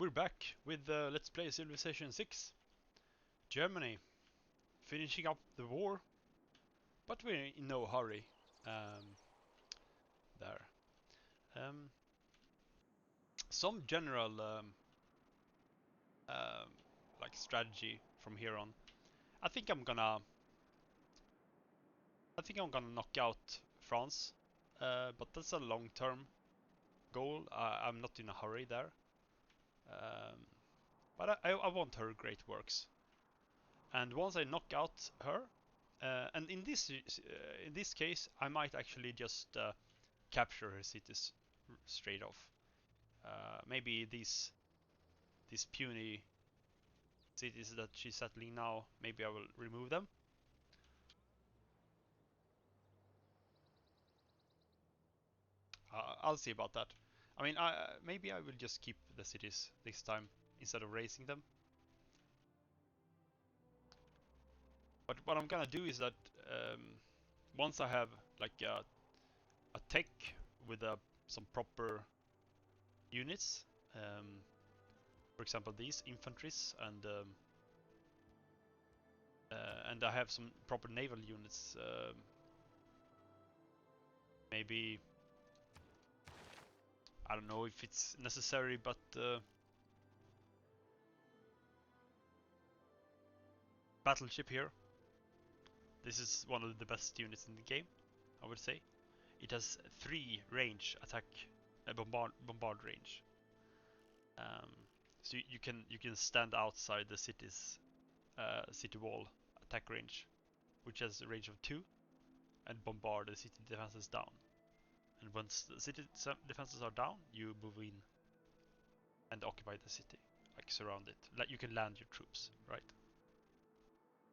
we're back with Let's Play Civilization 6. Germany, finishing up the war, but we're in no hurry. There. Some general like strategy from here on. I think I'm gonna knock out France, but that's a long-term goal. I'm not in a hurry there. But I want her great works. And once I knock out her, and in this case, I might actually just capture her cities straight off. Maybe these puny cities that she's settling now, maybe I will remove them. I'll see about that. I mean, maybe I will just keep the cities this time instead of raising them. But what I'm gonna do is that once I have like a tech with some proper units, for example these infantries, and I have some proper naval units, maybe, I don't know if it's necessary, but battleship here. This is one of the best units in the game, I would say. It has 3 range attack, bombard range. So you can stand outside the city's city wall attack range, which has a range of 2, and bombard the city defenses down. And once the city defenses are down, you move in and occupy the city, like surround it. Like you can land your troops, right?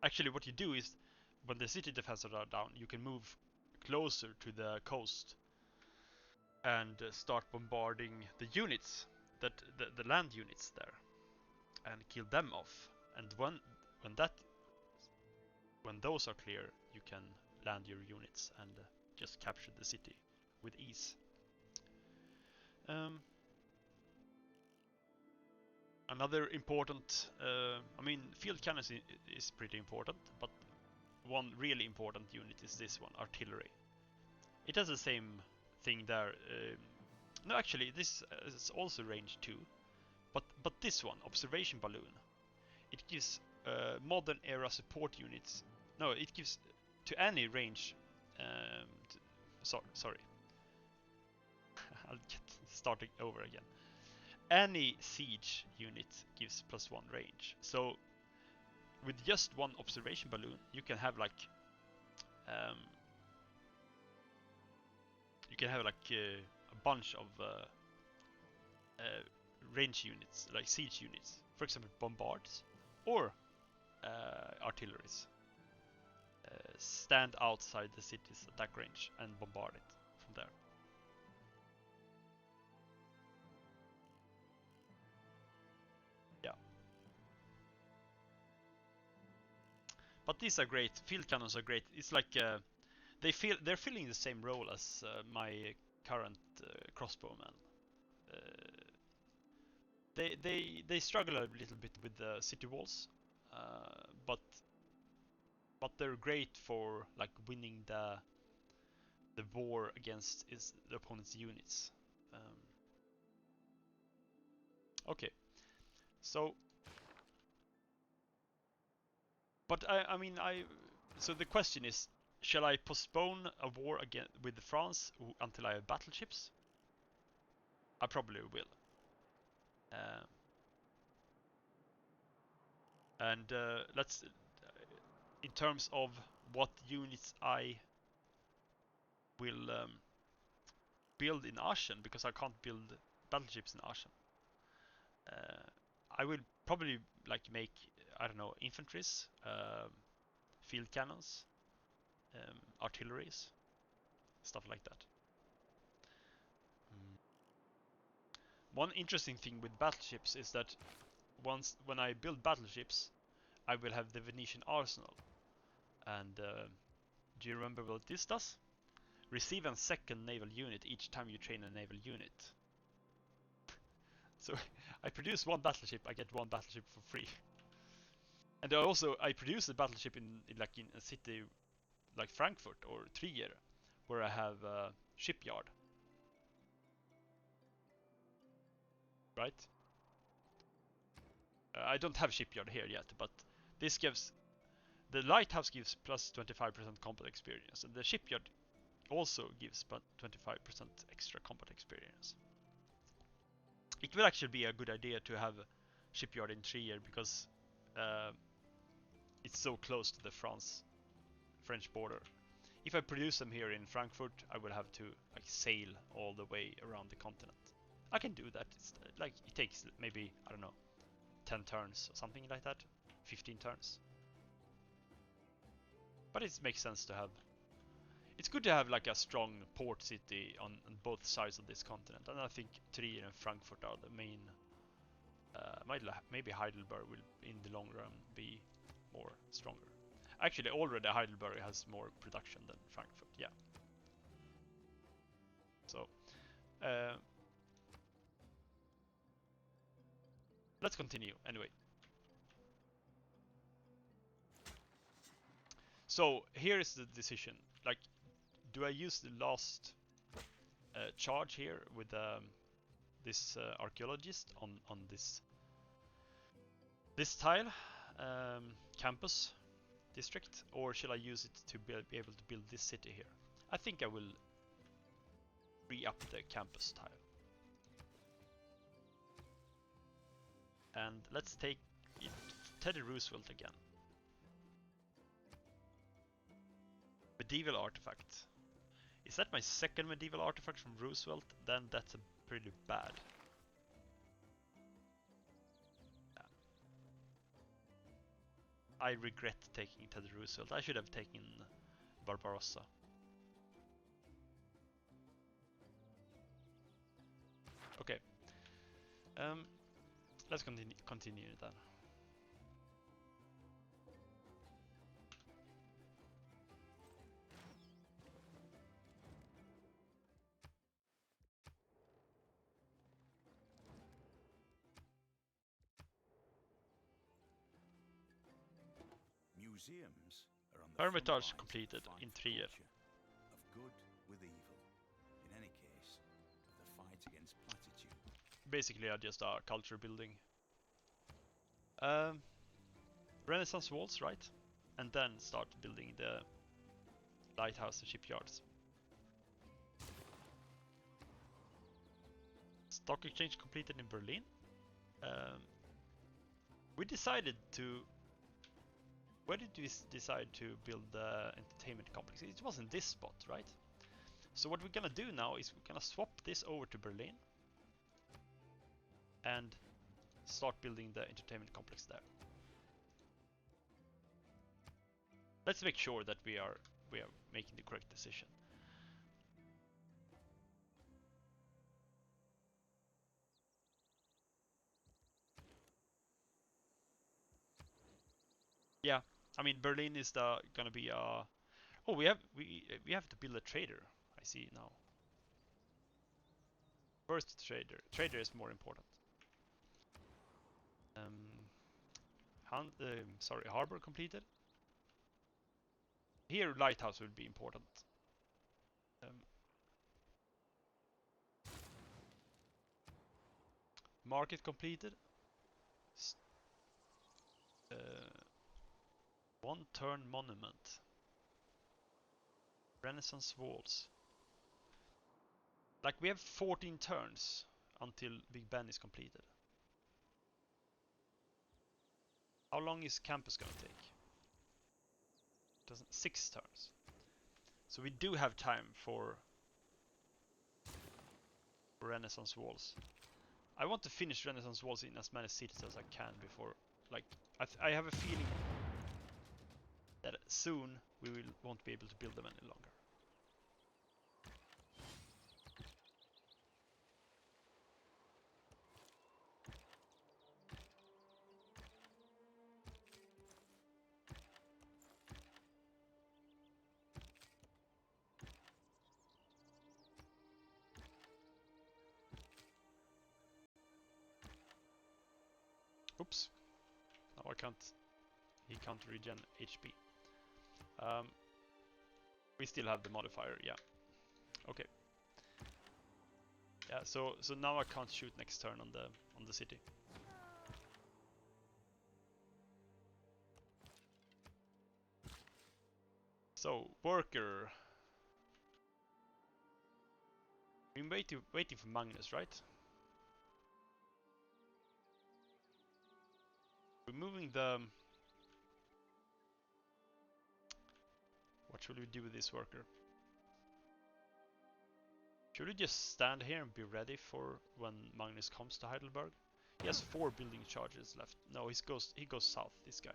Actually, what you do is, when the city defenses are down, you can move closer to the coast and start bombarding the units, the land units there, and kill them off. And when those are clear, you can land your units and just capture the city with ease. Another important, I mean, field cannons is pretty important, but one really important unit is this one, artillery. It has the same thing there. No, actually, this is also range 2, but this one, observation balloon, it gives modern era support units. No, it gives to any range. Sorry. I'll get starting over again. Any siege unit gives +1 range. So with just one observation balloon, you can have like a bunch of range units, like siege units. For example, bombards or artilleries. Stand outside the city's attack range and bombard it from there. Yeah. But these are great. Field cannons are great. It's like they're filling the same role as my current crossbowmen. They struggle a little bit with the city walls, but they're great for like winning the war against the opponent's units. Okay, so, but so the question is, shall I postpone a war again with France until I have battleships? I probably will. And let's, in terms of what units I will build in Aachen, because I can't build battleships in Aachen. I will probably like make, I don't know, infantries, field cannons, artilleries, stuff like that. One interesting thing with battleships is that when I build battleships, I will have the Venetian arsenal. And do you remember what this does? Receive a second naval unit each time you train a naval unit. So I produce one battleship, I get one battleship for free. And I produce a battleship in a city like Frankfurt or Trier, where I have a shipyard. Right? I don't have shipyard here yet, but this gives the lighthouse gives plus 25% combat experience, and the shipyard also gives but 25% extra combat experience. It will actually be a good idea to have a shipyard in Trier because it's so close to the French border. If I produce them here in Frankfurt, I will have to like sail all the way around the continent. I can do that. It's like it takes maybe, I don't know, 10 turns or something like that, 15 turns. But it makes sense to have. It's good to have like a strong port city on both sides of this continent, and I think Trier and Frankfurt are the main. Maybe Heidelberg will, in the long run, be more stronger. Actually, already Heidelberg has more production than Frankfurt. Yeah. So, let's continue anyway. So here is the decision. Like, do I use the last charge here with this archaeologist on this tile, campus district, or shall I use it to be able to build this city here? I think I will re-up the campus tile. And let's take it, Teddy Roosevelt again. Medieval artifact. Is that my second medieval artifact from Roosevelt? Then that's pretty bad. Yeah. I regret taking Teddy Roosevelt. I should have taken Barbarossa. Okay. Let's continue then. Museums are on the Hermitage completed in Trier. Of good with evil. In any case, of the fight against platitude. Basically, just a culture building. Renaissance walls, right? And then start building the lighthouse and shipyards. Stock exchange completed in Berlin. We decided to. Where did we decide to build the entertainment complex? It wasn't this spot, right? So what we're gonna do now is we're gonna swap this over to Berlin and start building the entertainment complex there. Let's make sure that we are making the correct decision. Yeah, I mean Berlin is gonna be oh, we have to build a trader. I see now. First trader. Trader is more important. Sorry, harbor completed. Here lighthouse will be important. Market completed. One turn monument. Renaissance walls. Like we have 14 turns until Big Ben is completed. How long is campus gonna take? 6 turns. So we do have time for Renaissance walls. I want to finish Renaissance walls in as many cities as I can before, like, I have a feeling that soon we won't be able to build them any longer. Oops. No, I can't. He can't regen HP. We still have the modifier, yeah. Okay. Yeah, so now I can't shoot next turn on the city. So, worker. We're waiting for Magnus, right? We're moving the... What should we do with this worker? Should we just stand here and be ready for when Magnus comes to Heidelberg? He has 4 building charges left. No, he goes south, this guy.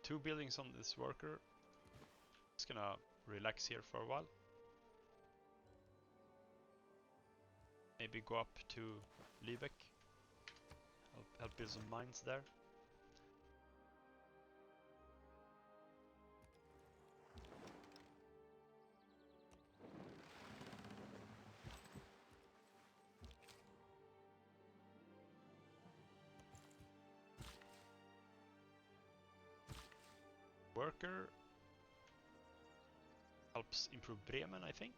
Two buildings on this worker. Just gonna relax here for a while. Maybe go up to Lübeck. Help build some mines there. Worker helps improve Bremen, I think.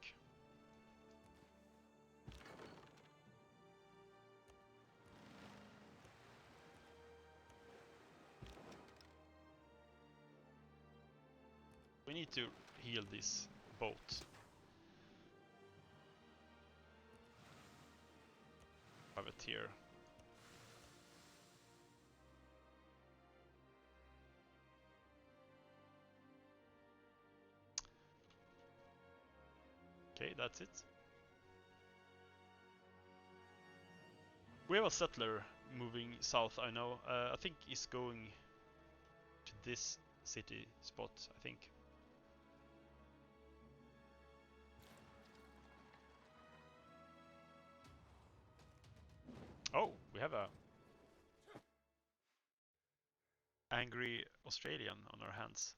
We need to heal this boat. Privateer. Okay, that's it. We have a settler moving south, I know. I think he's going to this city spot, I think. Oh, we have a angry Australian on our hands.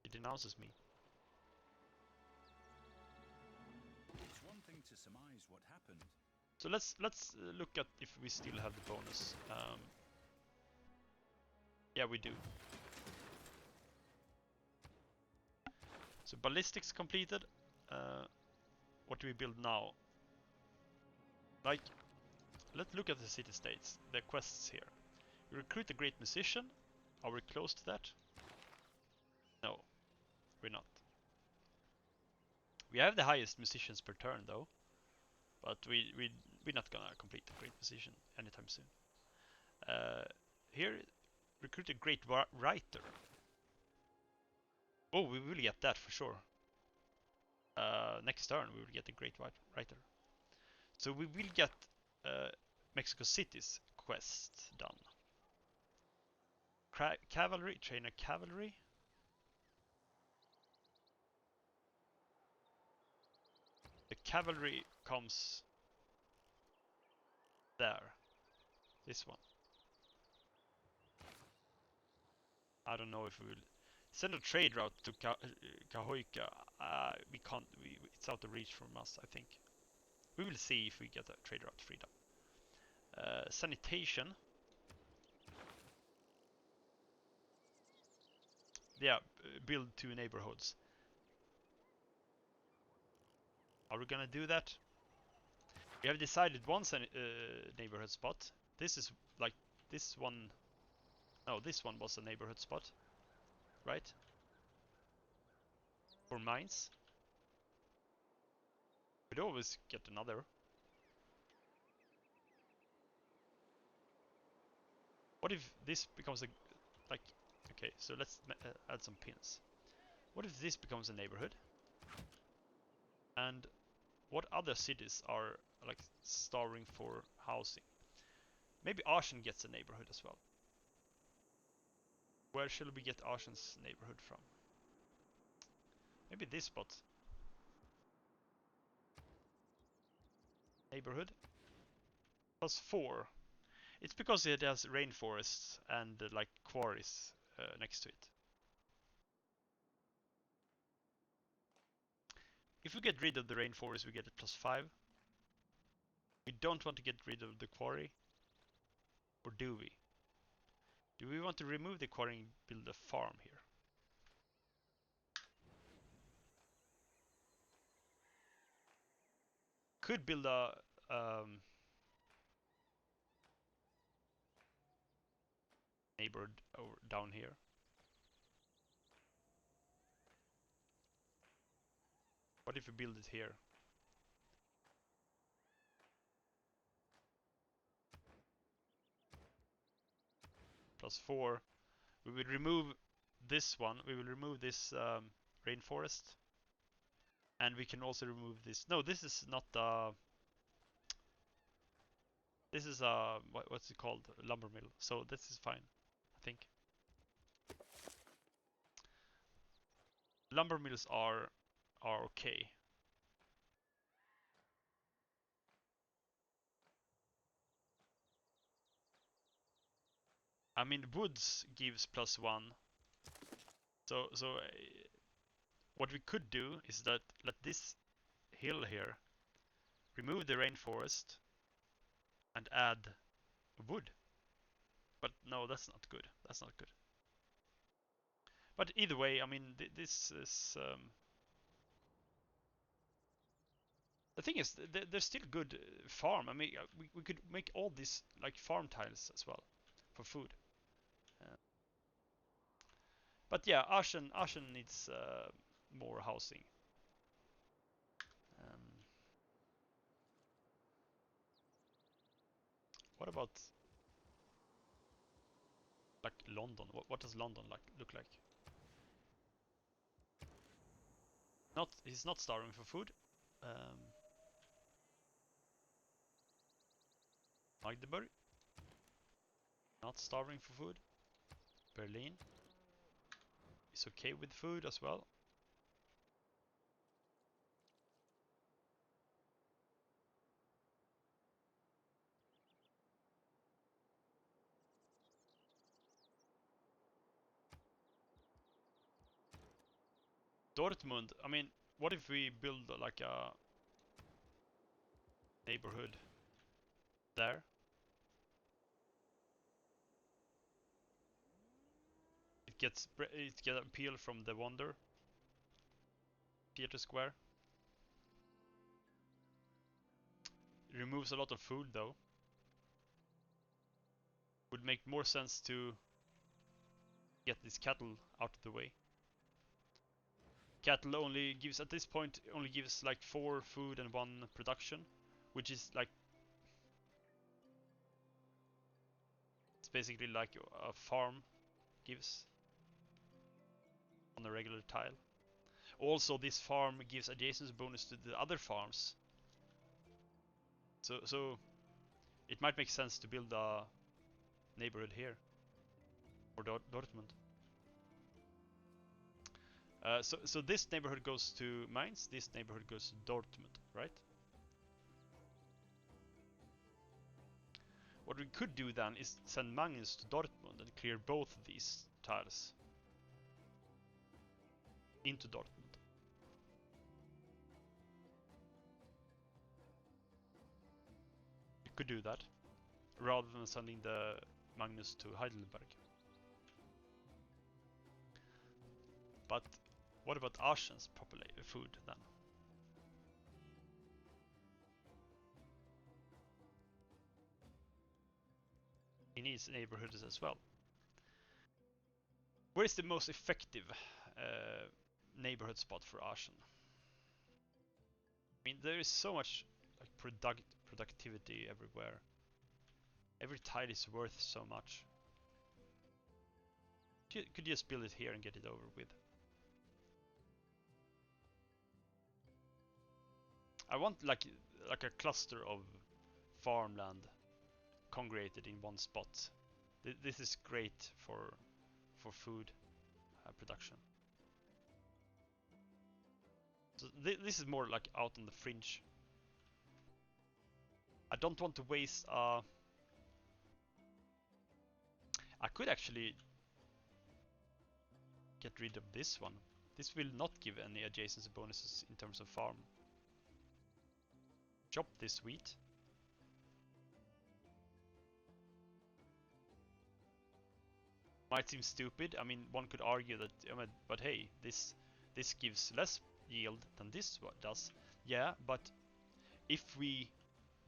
He denounces me. It's one thing to surmise what happened. So let's look at if we still have the bonus. Yeah, we do. So ballistics completed. What do we build now? Like, let's look at the city states, the quests here. We recruit a great musician. Are we close to that? No, we're not. We have the highest musicians per turn though, but we're not gonna complete the great musician anytime soon. Here, recruit a great writer. Oh, we will get that for sure. Next turn we will get a great writer. So we will get Mexico City's quest done. Cavalry, train a cavalry. The cavalry comes there. This one. I don't know if we will send a trade route to Cahoica. We can't. It's out of reach from us, I think. We will see if we get a trade route freedom. Sanitation. Yeah, build 2 neighborhoods. Are we gonna do that? We have decided one neighborhood spot. This is like this one. No, this one was a neighborhood spot, right? For mines. We'd always get another. What if this becomes a like? Okay, so let's add some pins. What if this becomes a neighborhood? And what other cities are like starving for housing? Maybe Aachen gets a neighborhood as well. Where shall we get Aachen's neighborhood from? Maybe this spot. Neighborhood. +4. It's because it has rainforests and like quarries next to it. If we get rid of the rainforest, we get a +5. We don't want to get rid of the quarry, or do we? Do we want to remove the quarry and build a farm here? Could build a neighborhood over down here. What if we build it here? +4. We will remove this one. We will remove this rainforest. And we can also remove this. No, this is not this is a what's it called? Lumber mill. So this is fine, I think. Lumber mills are okay. I mean, woods gives +1. So what we could do is that let this hill here remove the rainforest and add wood. But no, that's not good. That's not good. But either way, I mean, this is the thing is, there's still good farm. I mean, we could make all these like farm tiles as well for food. But yeah, Ashen needs more housing. What about like London? What does London look like? He's not starving for food. Magdeburg, not starving for food. Berlin is okay with food as well. Dortmund, I mean, what if we build like a neighborhood there? It gets appeal from the Wonder Theater Square. It removes a lot of food though. Would make more sense to get this cattle out of the way. Cattle only gives, at this point, only gives like 4 food and 1 production, which is like, it's basically like a farm gives on a regular tile. Also, this farm gives adjacency bonus to the other farms. So it might make sense to build a neighborhood here, or Dortmund. So this neighborhood goes to Mainz, this neighborhood goes to Dortmund, right? What we could do then is send Magnus to Dortmund and clear both of these tiles into Dortmund. We could do that, rather than sending the Magnus to Heidelberg. But what about Ashen's food then? He needs neighborhoods as well. Where is the most effective neighborhood spot for Ashen? I mean, there is so much like productivity everywhere. Every tile is worth so much. Could just build it here and get it over with. I want like a cluster of farmland congregated in one spot. This is great for food production. So this is more like out on the fringe. I don't want to waste. I could actually get rid of this one. This will not give any adjacency bonuses in terms of farm. Chop this wheat. Might seem stupid. I mean, one could argue that, but hey, this gives less yield than this does. Yeah, but if we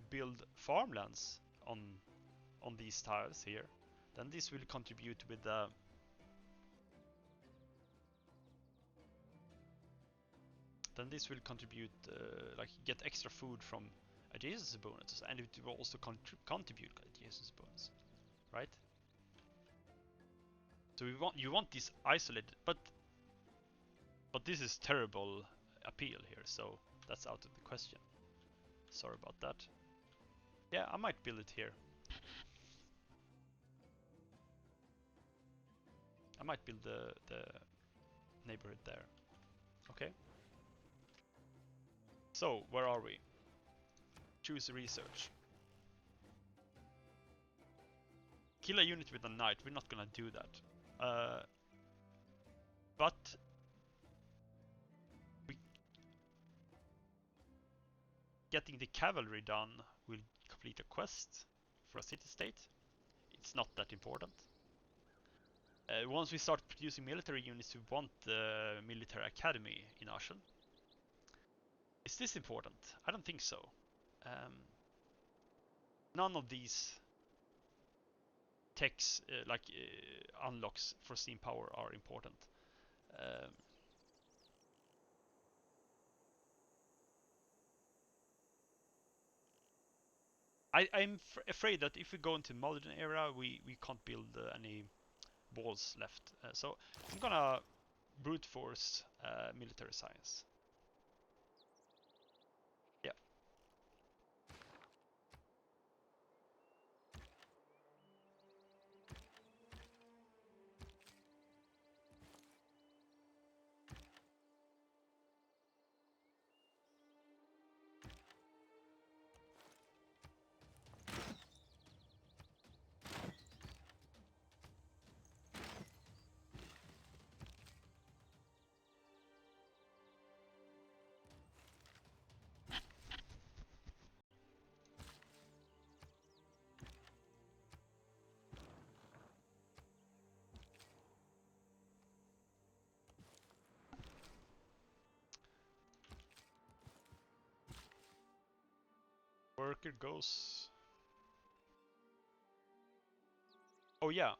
build farmlands on these tiles here, then this will contribute with the like get extra food from adjacency bonuses, and it will also contribute adjacency bonus, right? So you want this isolated, but this is terrible appeal here, so that's out of the question. Sorry about that. Yeah, I might build it here. I might build the neighborhood there. Okay. So, where are we? Choose research. Kill a unit with a knight. We're not gonna do that. But getting the cavalry done will complete a quest for a city-state. It's not that important. Once we start producing military units, we want the military academy in Ashen. Is this important? I don't think so. None of these techs, unlocks for steam power, are important. I'm afraid that if we go into modern era, we can't build any balls left. So I'm gonna brute force military science. Yeah. Worker goes. Oh yeah,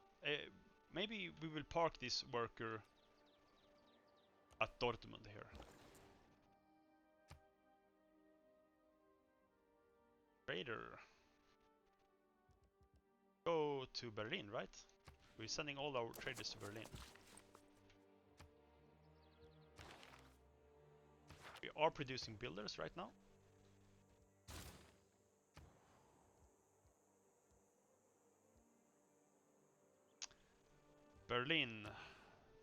maybe we will park this worker at Dortmund here. Trader. Go to Berlin, right? We're sending all our traders to Berlin. We are producing builders right now. Berlin,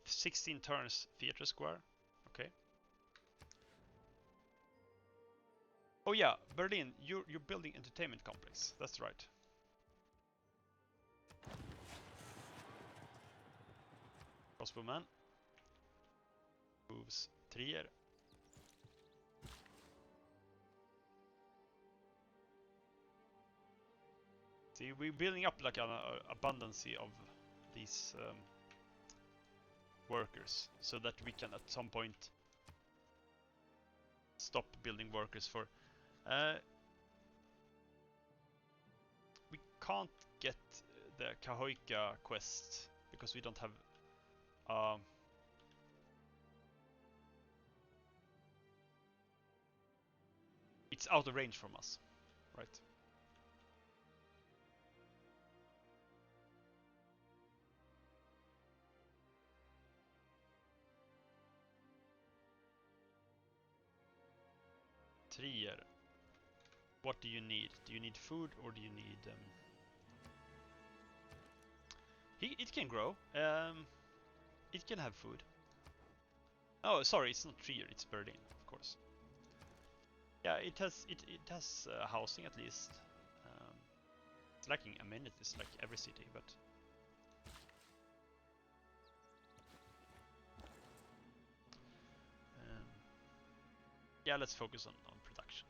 16 turns theater square. Okay. Oh yeah, Berlin, you're building entertainment complex. That's right. Crossbowman moves Trier. See, we're building up like an abundance of these workers, so that we can at some point stop building workers for. We can't get the Kahoika quest because we don't have. It's out of range from us, right? Trier. What do you need? Do you need food or do you need... it can grow. It can have food. Oh, sorry, it's not Trier, it's Berlin, of course. Yeah, it has housing at least. It's lacking amenities like every city, but yeah, let's focus on production.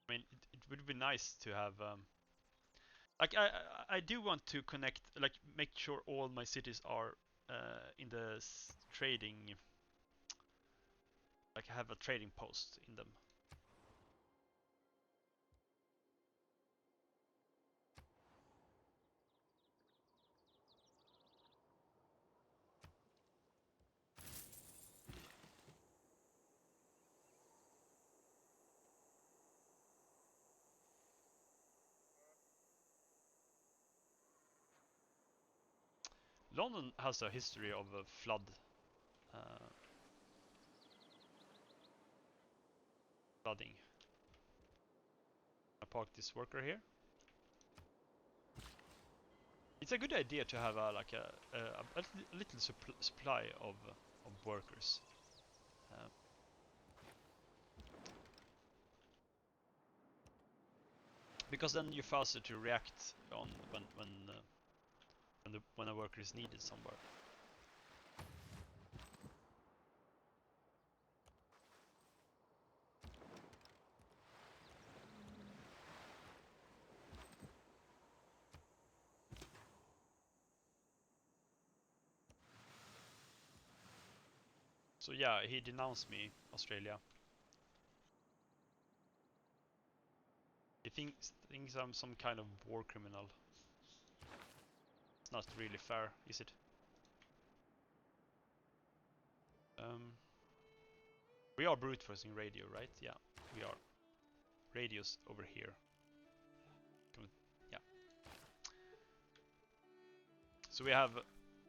I mean, it would be nice to have like I do want to connect, like make sure all my cities are in the trading, like have a trading post in them. London has a history of uh, flooding. I park this worker here. It's a good idea to have like a little supply of workers. Um, because then you're faster to react on when a worker is needed somewhere. So yeah, he denounced me, Australia. He thinks I'm some kind of war criminal. It's not really fair, is it? We are brute forcing radio, right? Yeah, we are. Radio's over here. Yeah. So we have,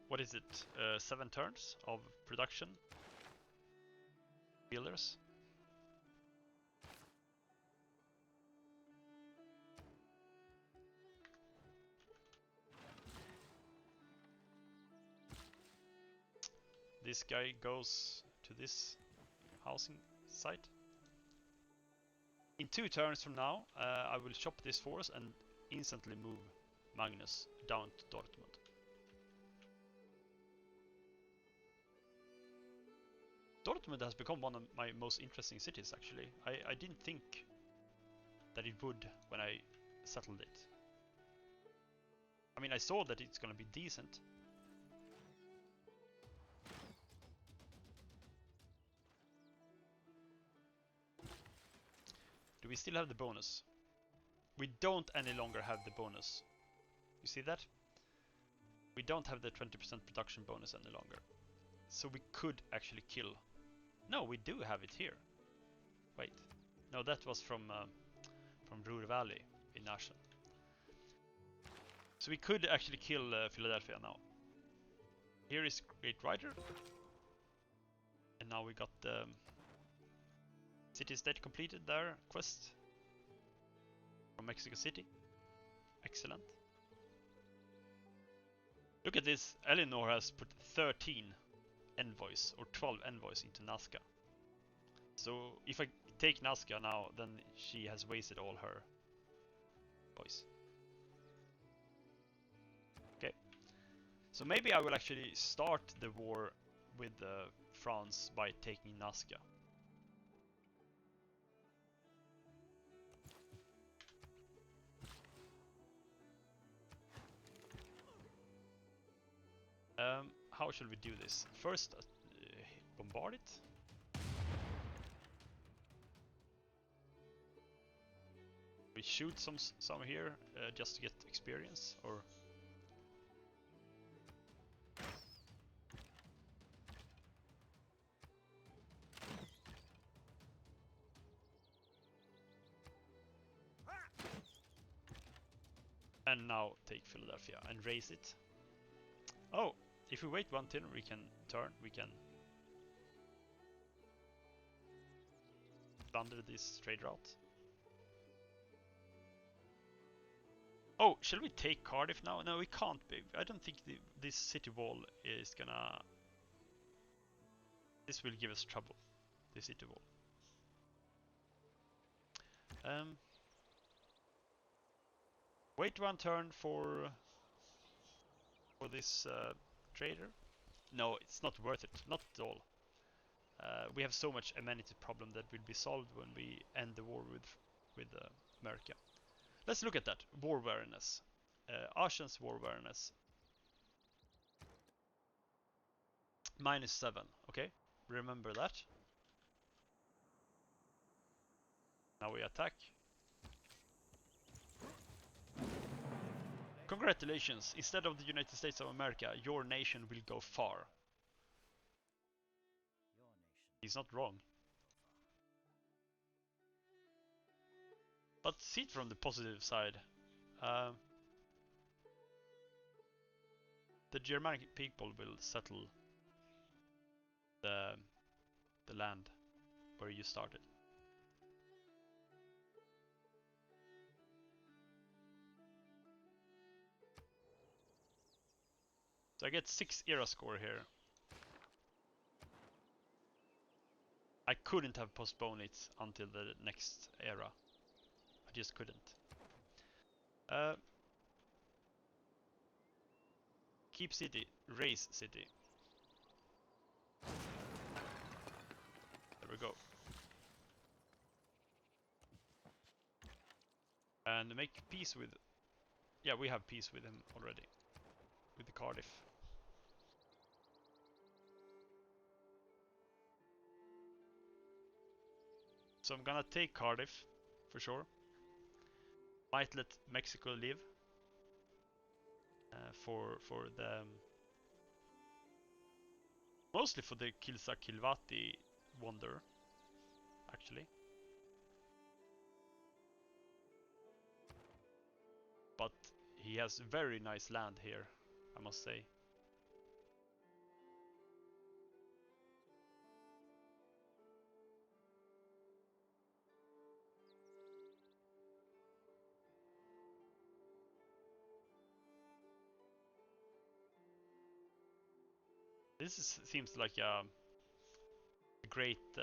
what is it? 7 turns of production. Builders. This guy goes to this housing site. In 2 turns from now, I will chop this force and instantly move Magnus down to Dortmund. Dortmund has become one of my most interesting cities, actually. I didn't think that it would when I settled it. I mean, I saw that it's gonna be decent. Do we still have the bonus? We don't any longer have the bonus. You see that? We don't have the 20% production bonus any longer. So we could actually kill. No, we do have it here. Wait. No, that was from Ruhr Valley in Naschen. So we could actually kill Philadelphia now. Here is Great Rider. And now we got the city state completed their quest from Mexico City. Excellent. Look at this. Eleanor has put 13 envoys or 12 envoys into Nazca. So if I take Nazca now, then she has wasted all her boys. Okay. So maybe I will actually start the war with France by taking Nazca. How should we do this? First, bombard it. We shoot some here just to get experience, or and now take Philadelphia and raise it. Oh, if we wait 1 turn, we can plunder this trade route. Oh, shall we take Cardiff now? No, we can't, babe. I don't think this city wall is gonna... This will give us trouble, this city wall. Wait one turn for this trader. No, it's not worth it, not at all. We have so much amenity problem that will be solved when we end the war with America. Let's look at that. War awareness. Asian's war awareness. -7, okay? Remember that. Now we attack. Congratulations, instead of the United States of America, your nation will go far. He's not wrong. But see it from the positive side. The Germanic people will settle the land where you started. So I get 6 era score here. I couldn't have postponed it until the next era. I just couldn't. Keep city, raise city. There we go. And make peace with... Yeah, we have peace with him already. With the Cardiff. So I'm gonna take Cardiff, for sure. Might let Mexico live. For the... Mostly for the Kilsa-Kilwati wonder, actually. But he has very nice land here, I must say. This seems like a great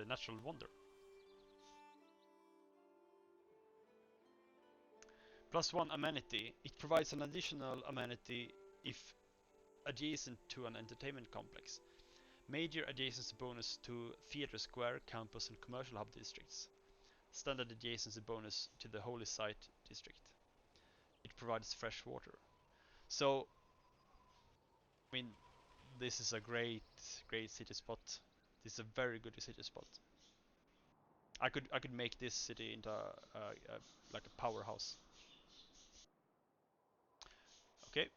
natural wonder. +1 amenity. It provides an additional amenity if adjacent to an entertainment complex. Major adjacency bonus to Theatre Square, campus and commercial hub districts. Standard adjacency bonus to the Holy Site district. It provides fresh water. So, I mean, this is a great city spot. This is a very good city spot. I could make this city into like a powerhouse. Okay.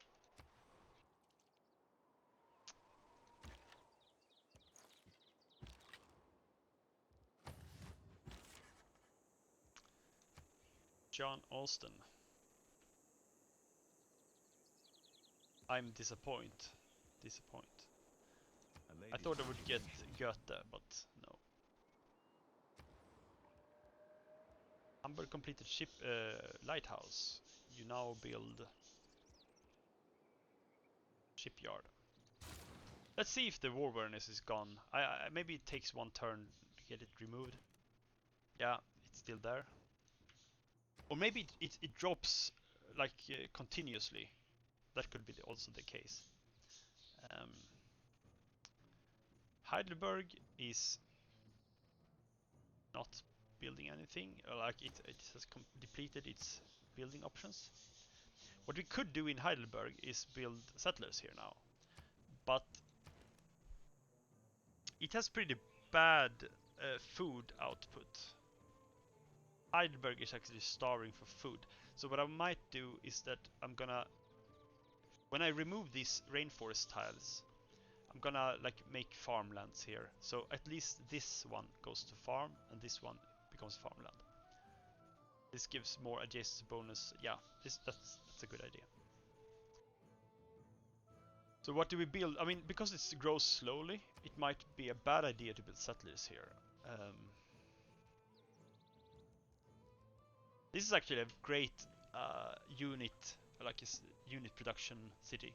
John Alston. I'm disappointed. I thought I would get Goethe, but no. Humber completed ship lighthouse. You now build shipyard. Let's see if the war awareness is gone. Maybe it takes one turn to get it removed. Yeah, it's still there. Or maybe it drops like continuously. That could be also the case. Heidelberg is not building anything, like it has depleted its building options. What we could do in Heidelberg is build settlers here now, but it has pretty bad food output. Heidelberg is actually starving for food, so what I might do is that I'm gonna, when I remove these rainforest tiles, I'm gonna like make farmlands here, so at least this one goes to farm and this one becomes farmland. This gives more adjacency bonus. Yeah, that's a good idea. So what do we build? I mean, because it grows slowly, it might be a bad idea to build settlers here. This is actually a great unit, like a unit production city.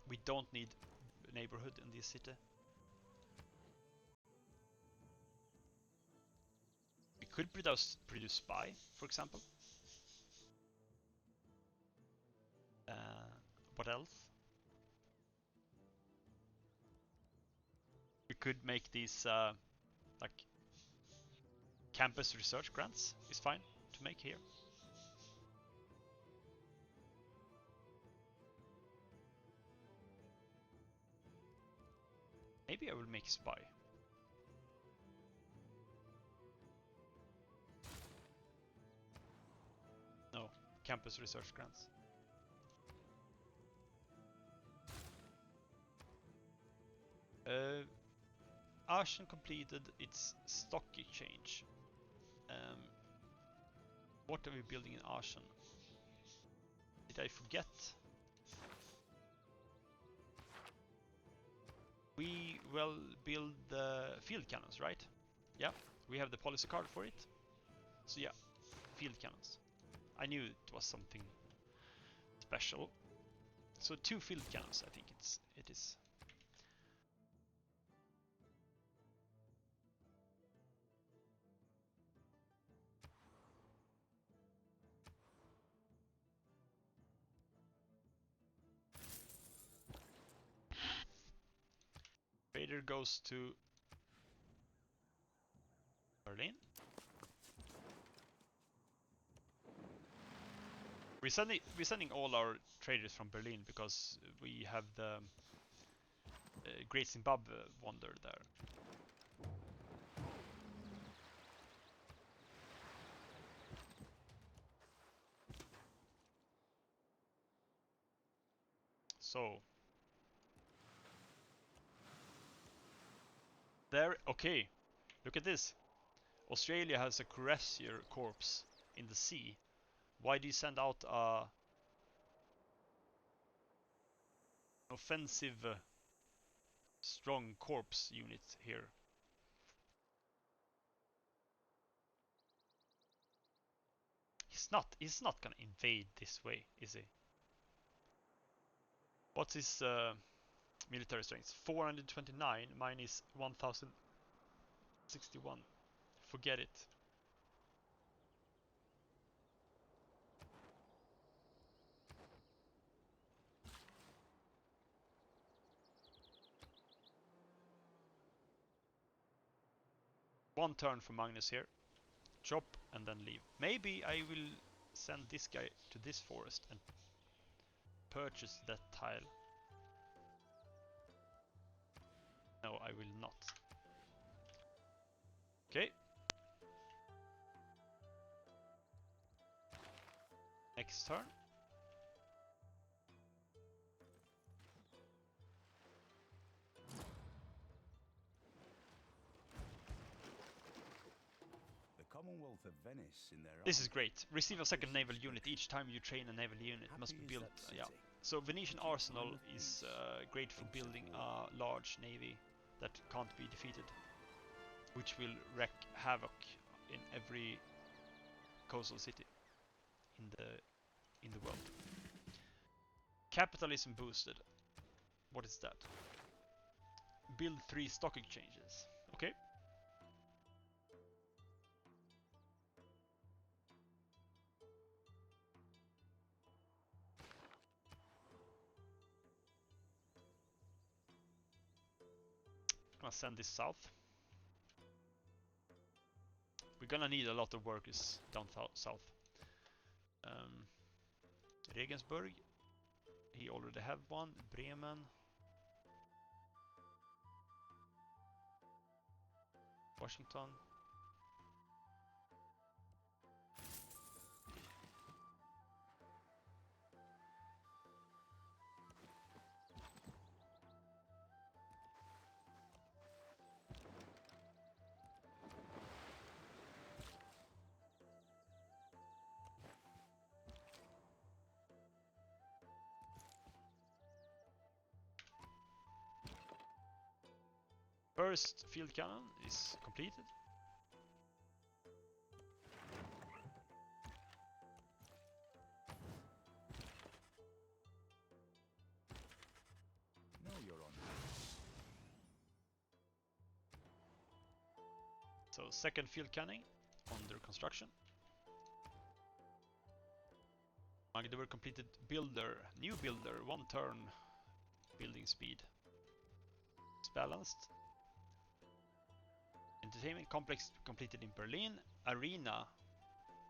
We don't need neighborhood in this city. We could produce spy, for example. What else? We could make these like campus research grants is fine to make here. Maybe I will make spy. No, campus research grants. Ashen completed its stock exchange. What are we building in Ashen? Did I forget? We will build the field cannons, right? Yeah, we have the policy card for it. So yeah, field cannons. I knew it was something special. So 2 field cannons, I think it is. Vader goes to Berlin. We're sending all our traders from Berlin because we have the Great Zimbabwe Wonder there. So there, okay, look at this. Australia has a Cuirassier corps in the sea. Why do you send out a offensive strong corps unit here? He's not gonna invade this way, is he? What's his military strength? 429, mine is 1061. Forget it. One turn for Magnus here. Chop and then leave. Maybe I will send this guy to this forest and purchase that tile. No, I will not. Okay. Next turn. The Commonwealth of Venice in their This is great. Receive a second naval unit each time you train a naval unit. Must be built. Yeah. So Venetian Arsenal is great for building a large navy that can't be defeated, which will wreak havoc in every coastal city in the world. Capitalism boosted. What is that? Build 3 stock exchanges. Okay. I'm gonna send this south. We're gonna need a lot of workers down south. Regensburg. He already have one. Bremen. Washington. First field cannon is completed. No, Your Honor. So second field cannon under construction. Magdeburg completed builder, new builder, 1 turn building speed. It's balanced. Entertainment complex completed in Berlin. Arena,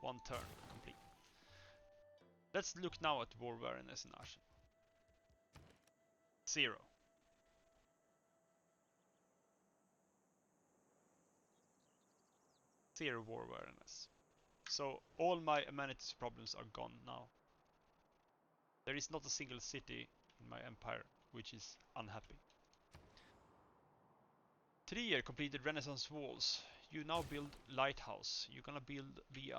1 turn complete. Let's look now at war awareness in Aachen. 0. Zero war awareness. So all my amenities problems are gone now. There is not a single city in my empire which is unhappy. 3-year completed Renaissance walls. You now build lighthouse. You're gonna build the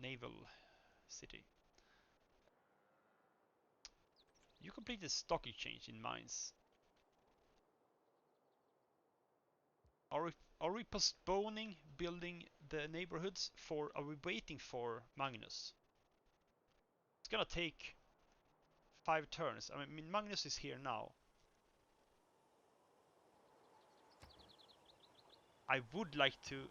naval city. You completed stock exchange in Mainz. Are we postponing building the neighborhoods for? Are we waiting for Magnus? It's gonna take 5 turns. I mean, Magnus is here now. I would like to.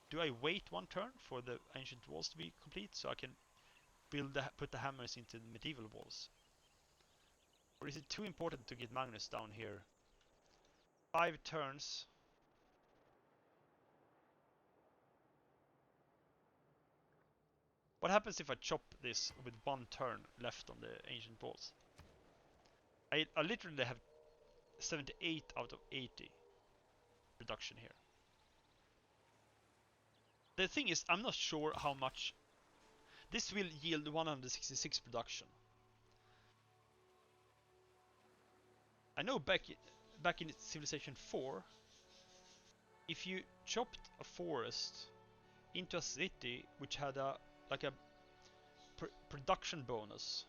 Do I wait 1 turn for the ancient walls to be complete so I can put the hammers into the medieval walls? Or is it too important to get Magnus down here? 5 turns. What happens if I chop this with 1 turn left on the ancient walls? I literally have 78 out of 80 production here. The thing is, I'm not sure how much this will yield. 166 production. I know back in Civilization 4, if you chopped a forest into a city which had a production bonus,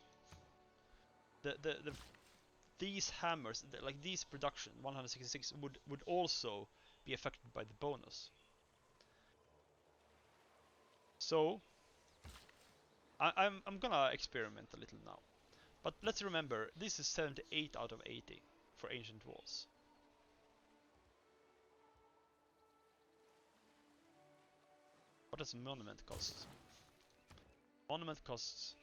these hammers, like these production 166 would also be affected by the bonus. So I'm gonna experiment a little now. But let's remember, this is 78 out of 80 for ancient walls. What does monument cost? Monument costs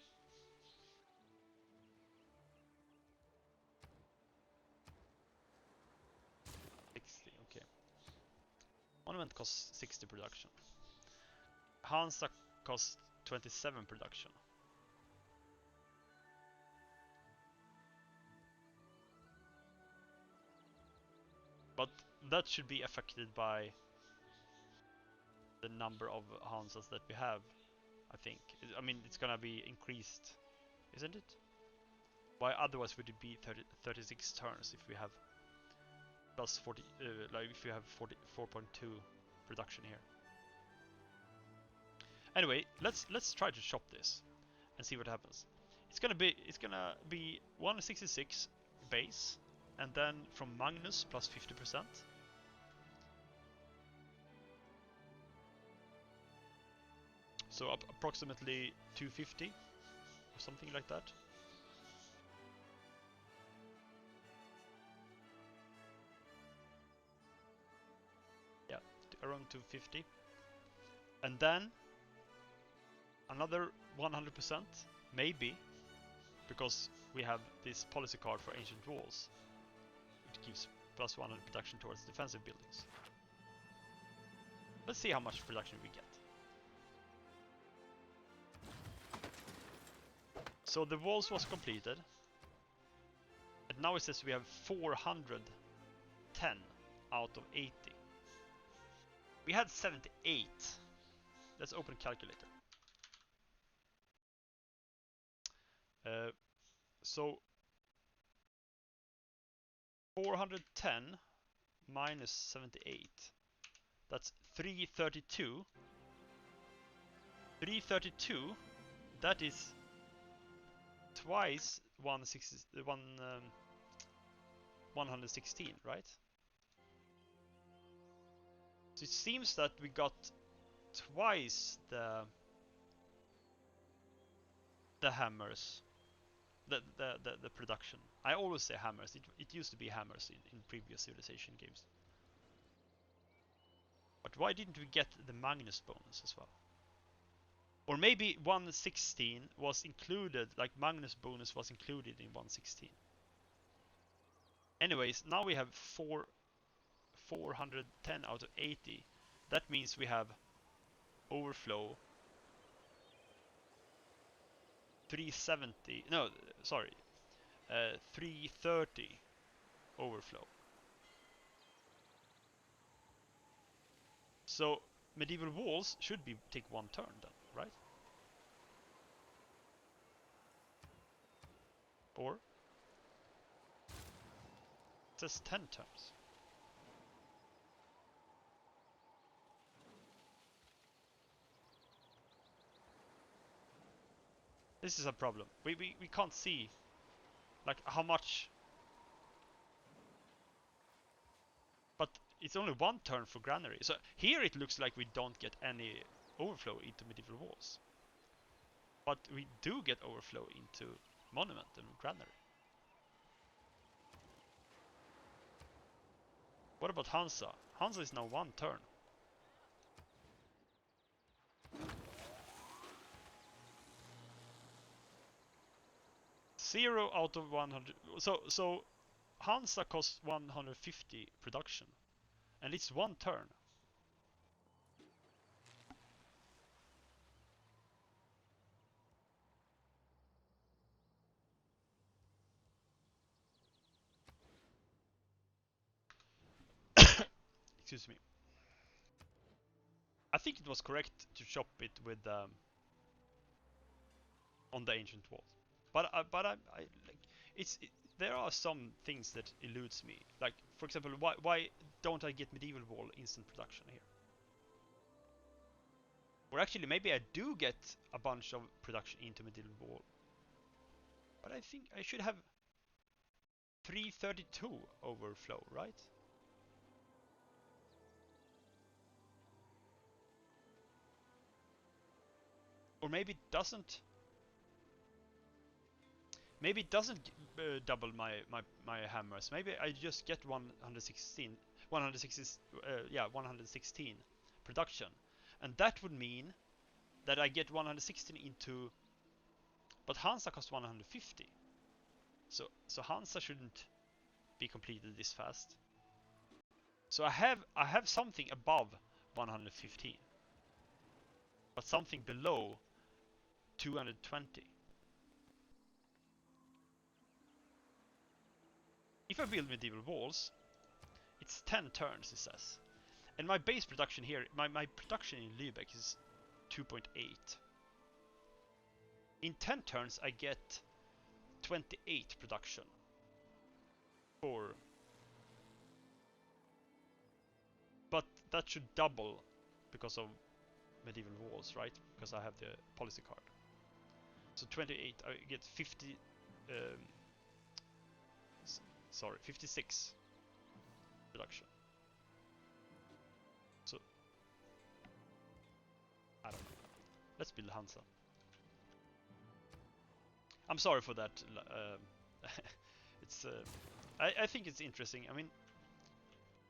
60, okay. Monument costs 60 production. Hansa costs 27 production. But that should be affected by the number of Hansas that we have, I think. I mean, it's gonna be increased, isn't it? Why otherwise would it be 36 turns if we have plus 40, like if you have 44.2 production here? Anyway, let's try to shop this and see what happens. It's gonna be 166 base, and then from Magnus plus 50%. So approximately 250 or something like that. Yeah, around 250. And then another 100%, maybe, because we have this policy card for ancient walls. It gives plus 100 production towards defensive buildings. Let's see how much production we get. So the walls was completed. And now it says we have 410 out of 80. We had 78. Let's open a calculator. So 410 minus 78. That's 332. 332. That is twice 160. 116, right? So it seems that we got twice the hammers, the production. I always say hammers. It used to be hammers in previous Civilization games. But why didn't we get the Magnus bonus as well? Or maybe 116 was included, like Magnus bonus was included in 116. Anyways, now we have 410 out of 80. That means we have overflow 370. No, sorry, 330 overflow. So medieval walls should take 1 turn then, right? Or it says 10 turns. This is a problem. We can't see like how much. But it's only 1 turn for granary. So here it looks like we don't get any overflow into medieval walls. But we do get overflow into monument and granary. What about Hansa? Hansa is now 1 turn. Zero out of 100. So Hansa costs 150 production, and it's 1 turn. Excuse me. I think it was correct to chop it with on the ancient walls, but I like there are some things that eludes me. Like for example, why don't I get medieval wall instant production here? Or actually, maybe I do get a bunch of production into medieval wall, but I think I should have 332 overflow, right? Or maybe it doesn't. Maybe it doesn't double my hammers. Maybe I just get 116, 116 production, and that would mean that I get 116 into. But Hansa costs 150, so Hansa shouldn't be completed this fast. So I have something above 115, but something below 220. If I build medieval walls, it's 10 turns, it says. And my base production here, my production in Lübeck is 2.8. In 10 turns I get 28 production. But that should double because of medieval walls, right? Because I have the policy card. So 28, I get 50... sorry, 56 production. So I don't know. Let's build Hansa. I'm sorry for that. It's I think it's interesting. I mean,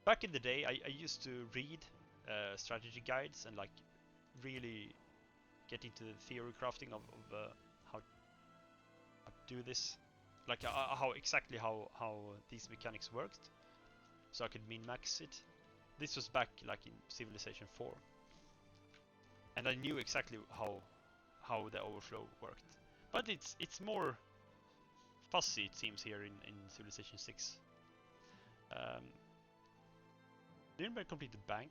back in the day, I used to read strategy guides and like really get into the theory crafting of how to do this, like how exactly how these mechanics worked, so I could min-max it. This was back like in Civilization 4, and I knew exactly how the overflow worked. But it's more fuzzy, it seems, here in Civilization 6. Nuremberg completed bank.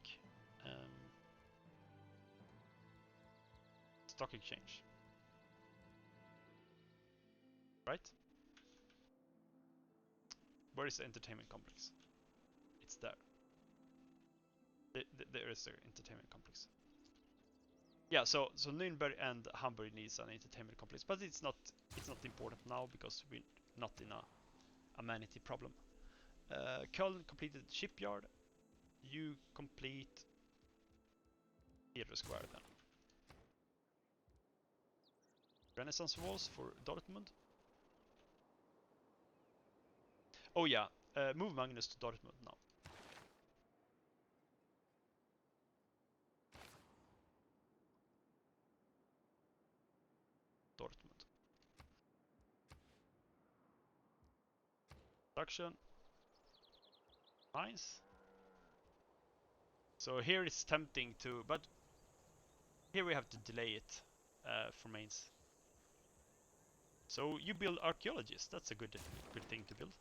Stock exchange. Right? Where is the entertainment complex? It's there. There is the entertainment complex. Yeah, so Nuremberg and Hamburg needs an entertainment complex, but it's not important now because we're not in a amenity problem. Köln completed shipyard. You complete theater square then. Renaissance walls for Dortmund. Oh yeah, move Magnus to Dortmund now. Dortmund. Production. Nice. So here it's tempting to, but here we have to delay it for Mainz. So you build archaeologists. That's a good thing to build.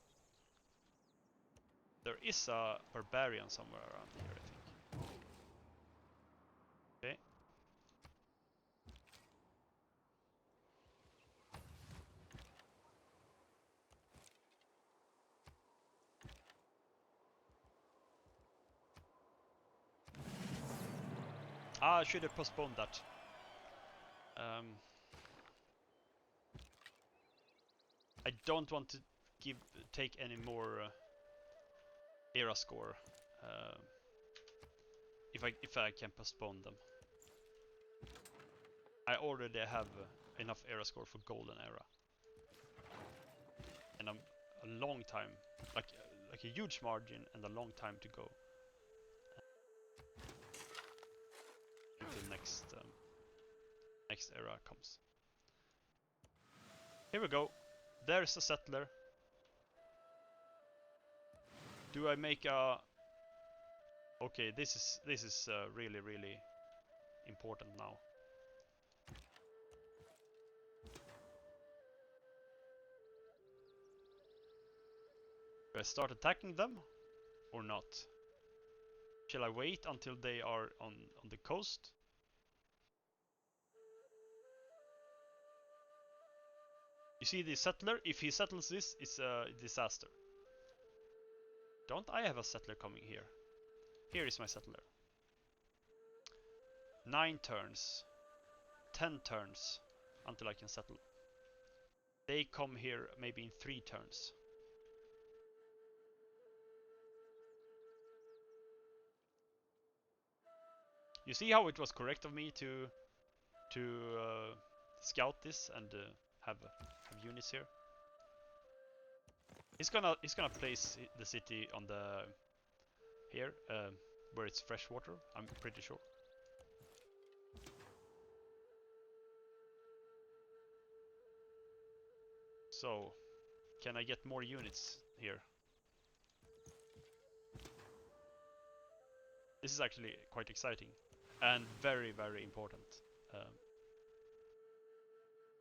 There is a barbarian somewhere around here, I think. Okay. I should have postponed that. I don't want to take any more era score if I can postpone them. I already have enough era score for golden era, and I'm a long time, like a huge margin and a long time to go until next era comes. Here we go. There's a settler. Do I make a? Okay, this is really important now. Do I start attacking them or not? Shall I wait until they are on the coast? You see the settler? If he settles this, it's a disaster. Don't I have a settler coming here? Here is my settler. 9 turns. 10 turns until I can settle. They come here maybe in 3 turns. You see how it was correct of me to scout this and have units here. He's gonna place the city on the here where it's fresh water. I'm pretty sure. So, can I get more units here? This is actually quite exciting and very important.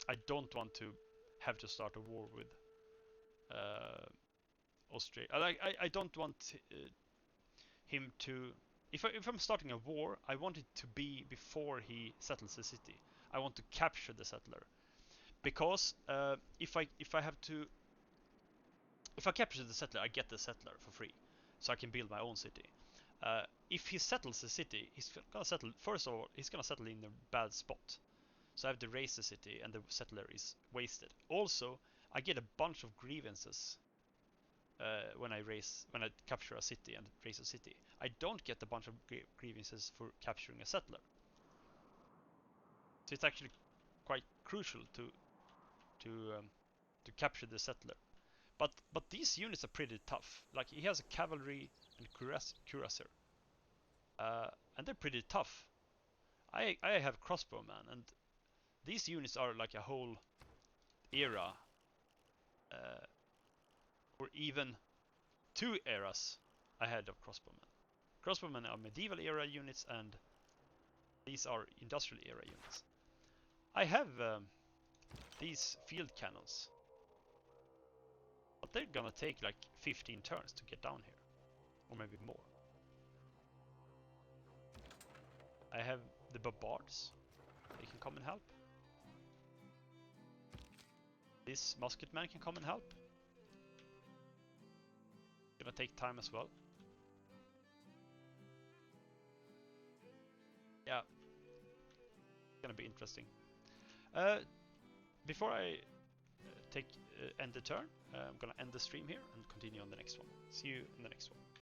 I don't want to have to start a war with Austria. I don't want him to. If I'm starting a war, I want it to be before he settles the city. I want to capture the settler, because if I capture the settler, I get the settler for free, so I can build my own city. If he settles the city, he's gonna settle. First of all, he's gonna settle in a bad spot, so I have to raise the city, and the settler is wasted. Also, I get a bunch of grievances when I capture a city and raise a city. I don't get a bunch of grievances for capturing a settler. So it's actually quite crucial to capture the settler. But these units are pretty tough. Like, he has a cavalry and cuirassier, and they're pretty tough. I have crossbowmen, and these units are like a whole era, or even 2 eras ahead of crossbowmen. Crossbowmen are medieval era units, and these are industrial era units. I have these field cannons, but they're gonna take like 15 turns to get down here, or maybe more. I have the Bombards. They can come and help. This musketman can come and help. Gonna take time as well. Yeah, gonna be interesting. Before I end the turn. I'm gonna end the stream here and continue on the next one. See you in the next one.